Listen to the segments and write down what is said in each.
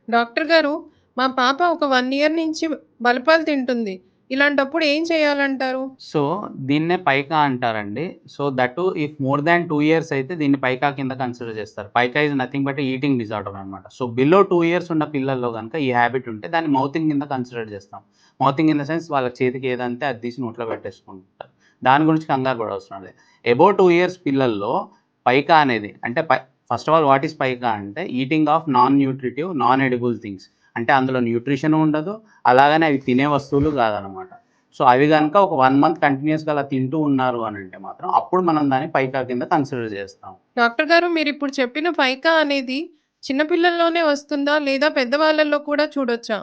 Doctor గారు, మా పాప ఒక 1 ఇయర్ నుంచి బలపాలు తింటుంది. ఇలాంటప్పుడు ఏం చేయాలంటారు? సో, దీన్నే పైకా అంటారండి. So, that too if more than 2 years అయితే దీన్ని పైకా కింద కన్సిడర్ చేస్తారు. Pica is nothing but eating disorder అనమాట. సో, బిలో 2 ఇయర్స్ ఉన్న పిల్లల్లో గనుక ఈ హాబిట్ ఉంటే దాన్ని మౌతింగ్ కింద కన్సిడర్ చేస్తాం. మౌతింగ్ ఇన్ ద సెన్స్ వాళ్ళ చేతికి ఏదంటే అది తీసి నోట్లో పెట్టేసుకుంటారు. దాని గురించి కంగారు పడవసరం లేదు. అబోవ్ 2 ఇయర్స్ పిల్లల్లో పైకా అనేది అంటే first of all what is pica అంటే eating of non nutritive, non edible things. అంటే అందులో న్యూట్రిషన్ ఉండదు. అలాగనే అవి తినే వస్తువులు కాదనమాట. సో, అవి గనుక ఒక 1 మంత్ కంటిన్యూయస్‌గా అలా తింటూ ఉన్నారు అనంటే మాత్రం, అప్పుడు మనం దాన్ని పైకా కింద కన్సిడర్ చేస్తాం. డాక్టర్ గారు, మీరిప్పుడు చెప్పిన పైకా అనేది చిన్న పిల్లల్లోనే వస్తుందా? లేదా పెద్దవాళ్ళలో కూడా చూడొచ్చా?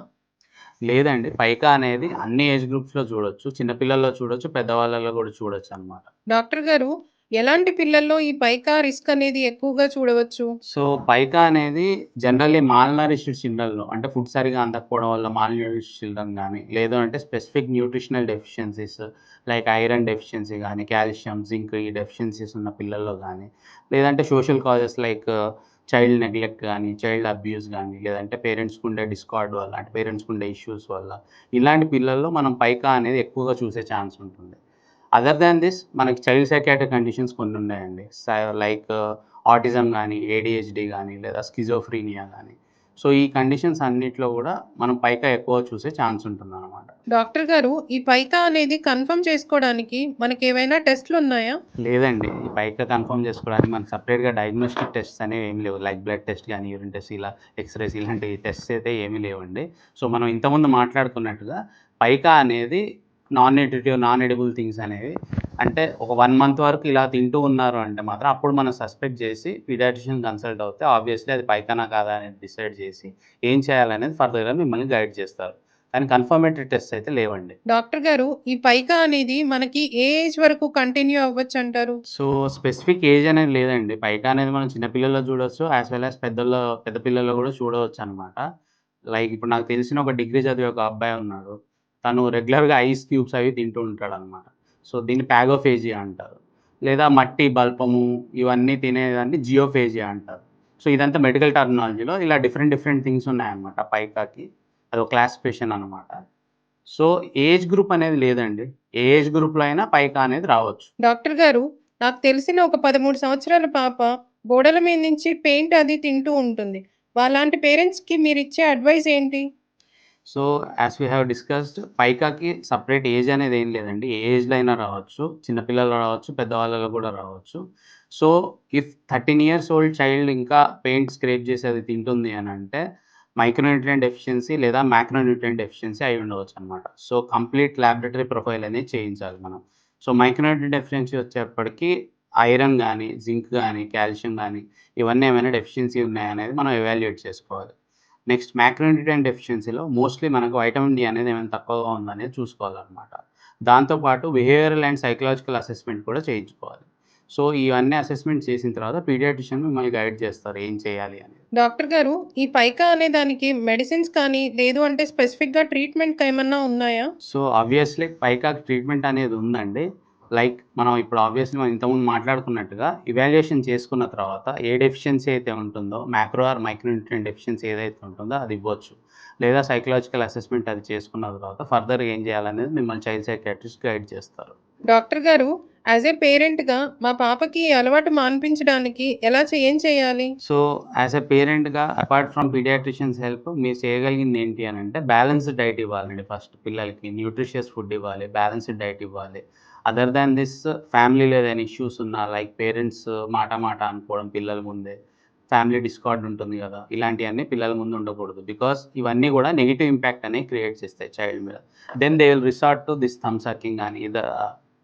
లేదండి, పైకా అనేది అన్ని ఏజ్ గ్రూప్స్‌లో చూడొచ్చు. చిన్న పిల్లల్లో చూడొచ్చు, పెద్దవాళ్ళలో కూడా చూడొచ్చనమాట. డాక్టర్ గారు, ఎలాంటి పిల్లల్లో ఈ పైకా రిస్క్ అనేది ఎక్కువగా చూడవచ్చు? సో, పైకా అనేది జనరల్లీ మాల్‌నరిష్డ్ చిల్డ్రన్‌లో అంటే ఫుడ్ సరిగ్గా అందకపోవడం వల్ల మాల్‌న్యూరిష్డ్ చిల్డ్రన్ గానీ, లేదు అంటే specific nutritional deficiencies like iron deficiency గానీ, కాల్షియం, జింక్ ఈ డెఫిషియన్సీస్ ఉన్న పిల్లల్లో గానీ, లేదంటే social causes like child neglect గానీ, చైల్డ్ అబ్యూస్ గానీ, లేదంటే పేరెంట్స్‌కుండే డిస్కార్డ్ వల్ల అంటే పేరెంట్స్‌కుండే ఇష్యూస్ వల్ల, ఇలాంటి పిల్లల్లో మనం పైకా అనేది ఎక్కువగా చూసే ఛాన్స్ ఉంటుంది. అదర్ దాన్ దిస్ మనకి చైల్డ్ సైకియాట్రిక్ కండిషన్స్ కొన్నున్నాయండి. లైక్ ఆటిజం గానీ, ఏడీహెచ్‌డీ గానీ, లేదా స్కిజోఫ్రీనియా గానీ. సో, ఈ కండిషన్స్ అన్నిట్లో గూడా మనం పైకా ఎక్కువ చూసే ఛాన్స్ ఉంటుందనమాట. డాక్టర్ గారు, ఈ పైకా అనేది కన్ఫర్మ్ చేసుకోవడానికి మనకేమైనా టెస్ట్‌లున్నాయా? లేదండి, ఈ పైకా కన్ఫర్మ్ చేసుకోవడానికి మనకు సెపరేట్‌గా డయాగ్నోస్టిక్ టెస్ట్స్ అనేవి ఏమి లేవు. లైక్ బ్లడ్ టెస్ట్ గానీ, యూరిన్ టెస్ట్ ఇలా ఎక్స్‌రేస్ ఇలాంటి టెస్ట్స్ అయితే ఏమీ లేవండి. సో, మనం ఇంతకుముందు మాట్లాడుకున్నట్టుగా పైకా అనేది non nutritive, non edible things అనేవి అంటే ఒక 1 మంత్ వరకు ఇలా తింటూ ఉన్నారు అంటే మాత్రం అప్పుడు మనం సస్పెక్ట్ చేసి పీడియాట్రిషియన్ కన్సల్ట్ అవుతే ఆబ్వియస్‌లీ అది పైకానా కాదా అనేది డిసైడ్ చేసి ఏం చేయాలనేది ఫర్దర్‌గా మిమ్మల్ని గైడ్ చేస్తారు. కానీ కన్ఫర్మేటరీ టెస్ట్స్ అయితే లేవండి. డాక్టర్ గారు, ఈ పైకా అనేది మనకి ఏ ఏజ్ వరకు కంటిన్యూ అవ్వచ్చంటారు? సో, స్పెసిఫిక్ ఏజ్ అనేది లేదండి. పైకా అనేది మనం చిన్న పిల్లల్లో చూడొచ్చు. యాస్ వెల్ యాస్ పెద్ద పిల్లల్లో గూడా చూడవచ్చనమాట. లైక్ ఇప్పుడు నాకు తెలిసిన ఒక డిగ్రీ చదివే ఒక అబ్బాయి ఉన్నాడు. తను రెగ్యులర్‌గా ఐస్ క్యూబ్స్ అవి తింటూ ఉంటాడనమాట. సో, దీన్ని పాగోఫేజియా అంటారు. లేదా మట్టి, బల్పము ఇవన్నీ తినేదాన్ని జియోఫేజియా అంటారు. సో, ఇదంతా మెడికల్ టర్మినాలజీలో ఇలా డిఫరెంట్ థింగ్స్ ఉన్నాయన్నమాట పైకాకి. అదొక క్లాసిఫికేషన్ అనమాట. సో, ఏజ్ గ్రూప్ అనేది లేదండి. ఏ ఏజ్ గ్రూప్‌లో అయినా పైకా అనేది రావచ్చు. డాక్టర్ గారు, నాకు తెలిసిన ఒక 13 సంవత్సరాల పాప గోడల మీద నుంచి పెయింట్ అది తింటూ ఉంటుంది. వాళ్ళంటి పేరెంట్స్‌కి మీరిచ్చే అడ్వైస్ ఏంటి? So, as we have discussed పైకాకి సెపరేట్ ఏజ్ అనేది ఏం లేదండి. ఏ ఏజ్‌లో అయినా రావచ్చు. చిన్న పిల్లల్లో రావచ్చు, పెద్దవాళ్ళలో కూడా రావచ్చు. So, if 13 years old child ఇంకా పెయింట్ స్క్రేప్ చేసి అది తింటుంది అనంటే, మైక్రోన్యూట్రియంట్ డెఫిషియన్సీ లేదా మాక్రోన్యూట్రియంట్ డెఫిషియన్సీ అయి ఉండవచ్చనమాట. సో, కంప్లీట్ ల్యాబొరేటరీ ప్రొఫైల్ అనేది చేయించాలి మనం. సో, మైక్రోన్యూట్రియంట్ డెఫిషియన్సీ వచ్చేప్పటికి ఐరన్ గానీ, జింక్ గానీ, కాల్షియం గానీ ఇవన్నీ ఏమైనా డెఫిషియన్సీ ఉన్నాయనేది మనం ఎవాల్యుయేట్ చేసుకోవాలి. నెక్స్ట్ మాక్రోన్యూట్రియంట్ డెఫిషియన్సీలో మోస్ట్‌లీ మనకు వైటమిన్ డి అనేది ఏమైనా తక్కువగా ఉందనేది చూసుకోవాలనమాట. దాంతో పాటు బిహేవియరల్ అండ్ సైకలాజికల్ అసెస్‌మెంట్ కూడా చేయించుకోవాలి. సో, ఇవన్నీ అసెస్‌మెంట్ చేసిన తర్వాత పీడియాట్రిషియన్ మిమ్మల్ని గైడ్ చేస్తారు ఏం చేయాలి అనేది. డాక్టర్ గారు, ఈ పైకా అనే దానికి మెడిసిన్స్ కానీ, లేదు అంటే స్పెసిఫిక్‌గా ట్రీట్‌మెంట్‌కేమన్నా ఉన్నాయా? సో, ఆబ్వియస్‌లీ పైకాక్ ట్రీట్మెంట్ అనేది ఉందండి. లైక్ మనం ఇంతకుముందు మాట్లాడుకున్నట్టుగా ఇవాల్యుయేషన్ చేసుకున్న తర్వాత ఏ డెఫిషియన్సీ అయితే ఉంటుందో మ్యాక్రో ఆర్ మైక్రోన్యూట్రియంట్ డెఫిషియన్సీ ఏదైతే ఉంటుందో అది ఇవ్వచ్చు. లేదా సైకలాజికల్ అసెస్‌మెంట్ అది చేసుకున్న తర్వాత ఫర్దర్‌గా ఏం చేయాలనేది మిమ్మల్ని చైల్డ్ సైకియాట్రిస్ట్ గైడ్ చేస్తారు. డాక్టర్ గారు, యాస్ ఎ పేరెంట్‌గా మా పాపకి ఈ అలవాటు మాన్పించడానికి ఏం చేయాలి? సో, యాస్ ఎ పేరెంట్‌గా అపార్ట్ ఫ్రమ్ పీడియాట్రిషియన్స్ హెల్ప్ మీరు చేయగలిగింది ఏంటి అనంటే బ్యాలెన్స్‌డ్ డైట్ ఇవ్వాలండి ఫస్ట్ పిల్లలకి. న్యూట్రిషియస్ ఫుడ్ ఇవ్వాలి. బ్యాలెన్స్‌డ్ డైట్ ఇవ్వాలి. అదర్ దాన్ దిస్ ఫ్యామిలీలో ఏదైనా ఇష్యూస్ ఉన్నా లైక్ పేరెంట్స్ మాట అనుకోవడం పిల్లల ముందే. ఫ్యామిలీ డిస్కార్డ్ ఉంటుంది గదా! ఇలాంటియన్నీ పిల్లల ముందు ఉండకూడదు. బికాజ్ ఇవన్నీ గూడా నెగెటివ్ ఇంపాక్ట్ అనేది క్రియేట్ చేస్తాయి చైల్డ్ మీద. Then they will resort to this thumb sucking గాని,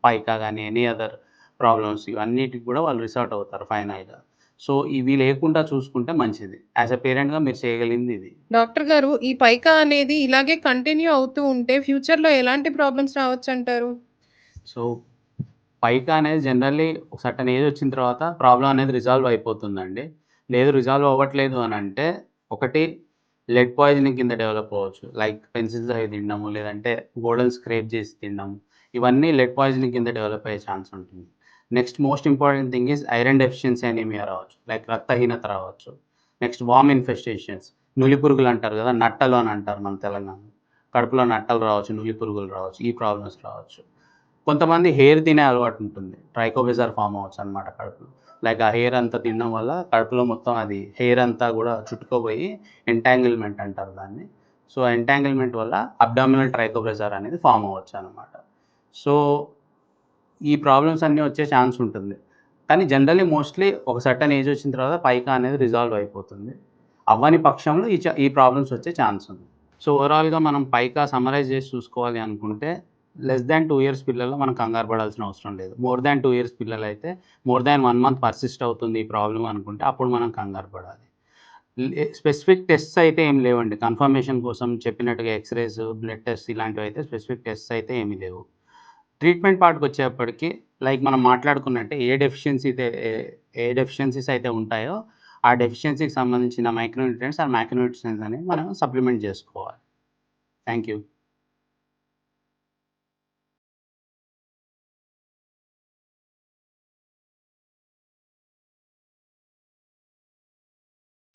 పైకా గాని, ఎనీ అదర్ ప్రాబ్లమ్స్ ఇవన్నిటికి గూడా వాళ్ళు రిసార్ట్ అవుతారు ఫైనల్‌గా. సో, ఇవి లేకుండా చూసుకుంటే మంచిది. యాస్ ఎ పేరెంట్‌గా మీరు చేయగలిగింది ఇది. డాక్టర్ గారు, ఈ పైకా అనేది ఇలాగే కంటిన్యూ అవుతూ ఉంటే ఫ్యూచర్‌లో ఎలాంటి ప్రాబ్లమ్స్ రావచ్చంటారు? సో, పైకా అనేది జనరల్లీ ఒక సర్టెన్ ఏజ్ వచ్చిన తర్వాత ప్రాబ్లమ్ అనేది రిజాల్వ్ అయిపోతుందండి. లేదు రిజాల్వ్ అవ్వట్లేదు అనంటే, ఒకటి లెడ్ పాయిజనింగ్ కింద డెవలప్ అవ్వచ్చు. లైక్ పెన్సిల్స్ అవి తినడము, లేదంటే గోడలు స్క్రేప్ చేసి తినడం. ఇవన్నీ లెడ్ పాయిజనింగ్ కింద డెవలప్ అయ్యే ఛాన్స్ ఉంటుంది. Next most important thing is iron deficiency anaemia రావచ్చు. లైక్ రక్తహీనత రావచ్చు. Next warm infestations. నులి పురుగులు అంటారు కదా, నట్టలు అని అంటారు మన తెలంగాణలో. కడుపులో నట్టలు రావచ్చు, నులి పురుగులు రావచ్చు, ఈ ప్రాబ్లమ్స్ రావచ్చు. కొంతమంది హెయిర్ తినే అలవాటు ఉంటుంది. ట్రైకోబెజార్ ఫార్మ్ అవ్వచ్చు అనమాట కడుపులో. లైక్ ఆ హెయిర్ అంతా తినడం వల్ల కడుపులో మొత్తం అది హెయిర్ అంతా కూడా చుట్టుకుపోయి ఎంటాంగిల్‌మెంట్ అంటారు దాన్ని. సో, ఎంటాంగిల్‌మెంట్ వల్ల అబ్డామినల్ ట్రైకోబెజార్ అనేది ఫార్మ్ అవ్వచ్చు అనమాట. సో, ఈ ప్రాబ్లమ్స్ అన్నీ వచ్చే ఛాన్స్ ఉంటుంది. కానీ జనరల్లీ మోస్ట్‌లీ ఒక సర్టెన్ ఏజ్ వచ్చిన తర్వాత పైకా అనేది రిజాల్వ్ అయిపోతుంది. అవ్వని పక్షంలో ఈ ప్రాబ్లమ్స్ వచ్చే ఛాన్స్ ఉంది. సో, ఓవరాల్‌గా మనం పైకా సమ్మరైజ్ చేసి చూసుకోవాలి అనుకుంటే లెస్ థాన్ 2 ఇయర్స్ పిల్లల్లో మనం కంగారు పడాల్సిన అవసరం లేదు. మోర్ థాన్ 2 ఇయర్స్ పిల్లలైతే మోర్ థాన్ 1 మంత్ పర్సిస్ట్ అవుతుంది ఈ ప్రాబ్లమ్ అనుకుంటే అప్పుడు మనం కంగారు పడాలి. స్పెసిఫిక్ టెస్ట్స్ అయితే ఏమి లేవండి. కన్ఫర్మేషన్ కోసం చెప్పినట్టుగా ఎక్స్‌రేస్, బ్లడ్ టెస్ట్ ఇలాంటివైతే స్పెసిఫిక్ టెస్ట్స్ అయితే ఏమీ లేవు. ట్రీట్మెంట్ పార్ట్‌కొచ్చేప్పటికి లైక్ మనం మాట్లాడుకున్నట్టే ఏ డెఫిషియన్సీస్ అయితే ఉంటాయో, ఆ డెఫిషియన్సీకి సంబంధించిన మైక్రోన్యూట్రియంట్స్, ఆ మైక్రోన్యూట్రియంట్స్ అనేవి మనం సప్లిమెంట్ జేసుకోవాలి. Thank you.